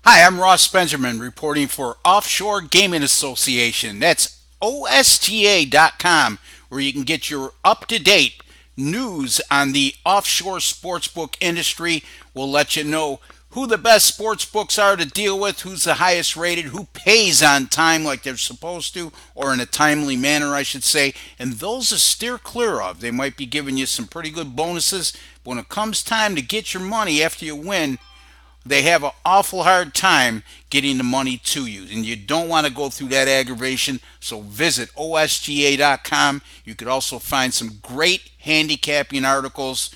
Hi, I'm Ross Benjamin reporting for Offshore Gaming Association. That's OSGA.com, where you can get your up to date news on the offshore sportsbook industry. We'll let you know who the best sportsbooks are to deal with, who's the highest rated, who pays on time like they're supposed to, or in a timely manner, I should say, and those to steer clear of. They might be giving you some pretty good bonuses. But when it comes time to get your money after you win, they have an awful hard time getting the money to you, and you don't want to go through that aggravation. So visit osga.com. You could also find some great handicapping articles,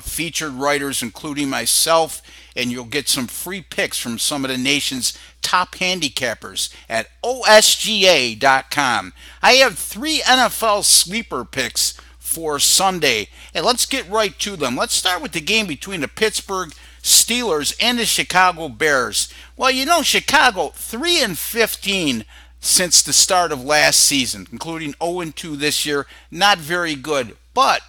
featured writers including myself, and you'll get some free picks from some of the nation's top handicappers at osga.com. I have three NFL sleeper picks for Sunday, and let's get right to them. Let's start with the game between the Pittsburgh Steelers and the Chicago Bears. Well, Chicago 3-15 since the start of last season, including 0-2 this year. Not very good. But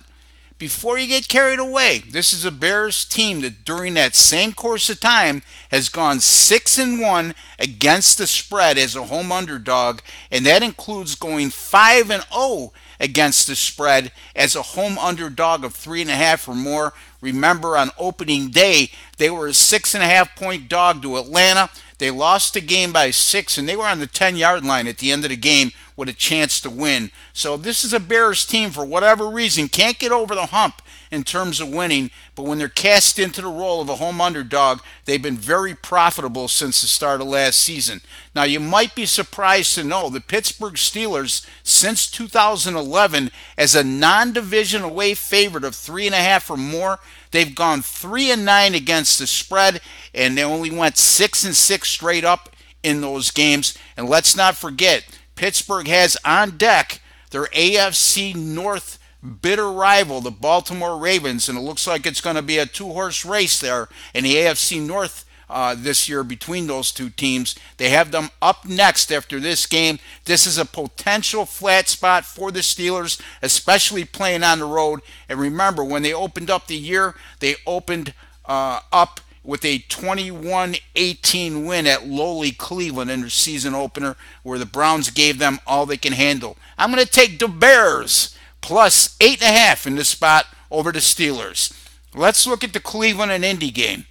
before you get carried away, this is a Bears team that during that same course of time has gone 6-1 against the spread as a home underdog, and that includes going 5-0 against the spread as a home underdog of 3.5 or more. Remember, on opening day, they were a 6.5 point dog to Atlanta. They lost the game by 6, and they were on the 10-yard line at the end of the game with a chance to win. So this is a Bears team, for whatever reason, can't get over the hump in terms of winning, but when they're cast into the role of a home underdog, they've been very profitable since the start of last season. Now, you might be surprised to know the Pittsburgh Steelers, since 2011, as a non-division away favorite of 3.5 or more, they've gone 3-9 against the spread, and they only went 6-6 straight up in those games. And let's not forget, Pittsburgh has on deck their AFC North bitter rival, the Baltimore Ravens, and it looks like it's going to be a two-horse race there in the AFC North this year between those two teams. They have them up next after this game. This is a potential flat spot for the Steelers, especially playing on the road. And remember, when they opened up the year, they opened up with a 21-18 win at lowly Cleveland in their season opener, where the Browns gave them all they can handle. I'm going to take the Bears plus 8.5 in this spot over the Steelers. Let's look at the Cleveland and Indy game.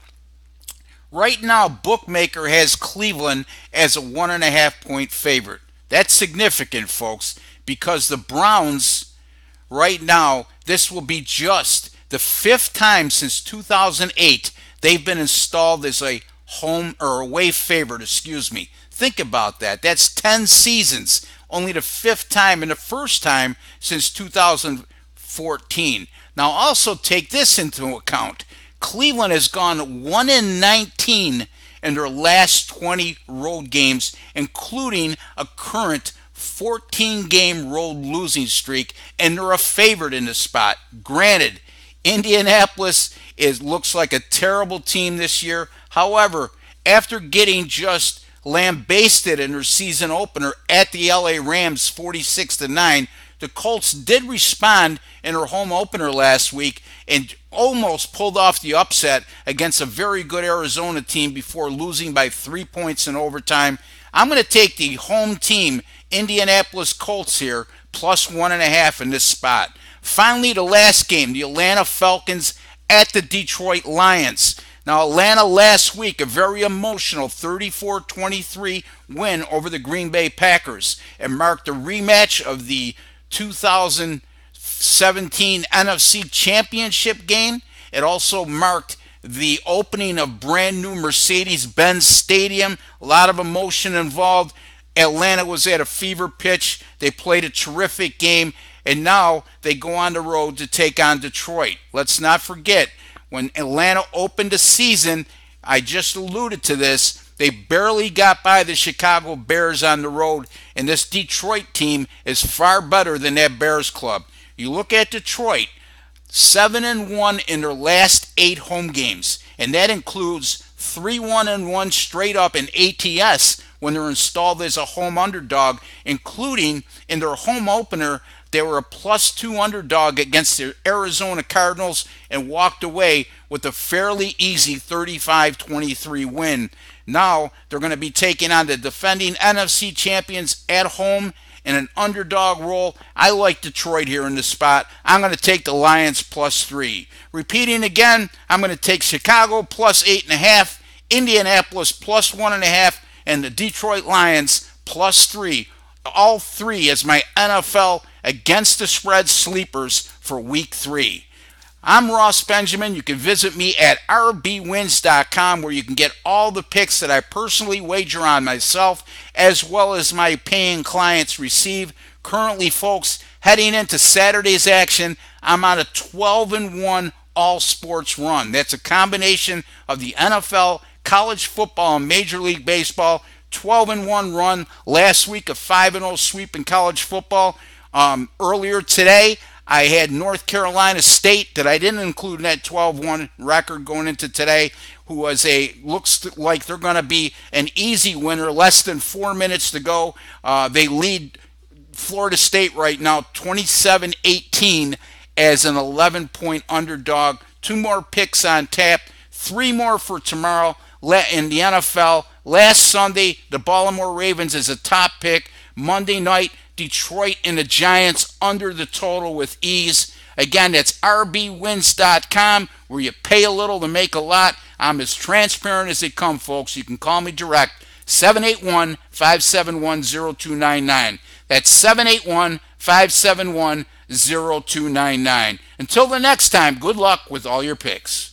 Right now, Bookmaker has Cleveland as a 1.5 point favorite. That's significant, folks, because the Browns, right now, this will be just the 5th time since 2008 they've been installed as a home or away favorite, Think about that. That's 10 seasons. Only the 5th time and the first time since 2014. Now also take this into account. Cleveland has gone 1-19 in their last 20 road games, including a current 14-game road losing streak, and they're a favorite in the spot. Granted, Indianapolis looks like a terrible team this year. However, after getting just lambasted in their season opener at the LA Rams 46-9, the Colts did respond in their home opener last week and almost pulled off the upset against a very good Arizona team before losing by 3 points in overtime. I'm going to take the home team, Indianapolis Colts, here, plus 1.5 in this spot. Finally, the last game, the Atlanta Falcons at the Detroit Lions. Now, Atlanta last week, a very emotional 34-23 win over the Green Bay Packers. It marked a rematch of the 2017 NFC Championship game. It also marked the opening of brand new Mercedes-Benz Stadium. A lot of emotion involved. Atlanta was at a fever pitch. They played a terrific game, and now they go on the road to take on Detroit. Let's not forget, when Atlanta opened the season, I just alluded to this, they barely got by the Chicago Bears on the road, and this Detroit team is far better than that Bears club. You look at Detroit, 7-1 in their last 8 home games, and that includes 3-1 straight up in ATS when they're installed as a home underdog, including in their home opener They were a +2 underdog against the Arizona Cardinals and walked away with a fairly easy 35-23 win. Now they're going to be taking on the defending NFC champions at home in an underdog role. I like Detroit here in this spot. I'm going to take the Lions +3. Repeating again, I'm going to take Chicago +8.5, Indianapolis +1.5, and the Detroit Lions +3. All three as my NFL against the spread sleepers for week 3. I'm Ross Benjamin. You can visit me at rbwins.com where you can get all the picks that I personally wager on myself as well as my paying clients receive. Currently, folks, heading into Saturday's action, I'm on a 12-1 all sports run. That's a combination of the NFL, college football, and Major League Baseball. 12-1 run last week, a 5-0 sweep in college football. Earlier today, I had North Carolina State that I didn't include in that 12-1 record going into today, who was looks like they're going to be an easy winner. Less than 4 minutes to go. They lead Florida State right now 27-18 as an 11-point underdog. 2 more picks on tap. 3 more for tomorrow in the NFL. Last Sunday, the Baltimore Ravens is a top pick. Monday night, Detroit and the Giants under the total with ease. Again, that's rbwins.com where you pay a little to make a lot. I'm as transparent as they come, folks. You can call me direct, 781-571-0299. That's 781-571-0299. Until the next time, good luck with all your picks.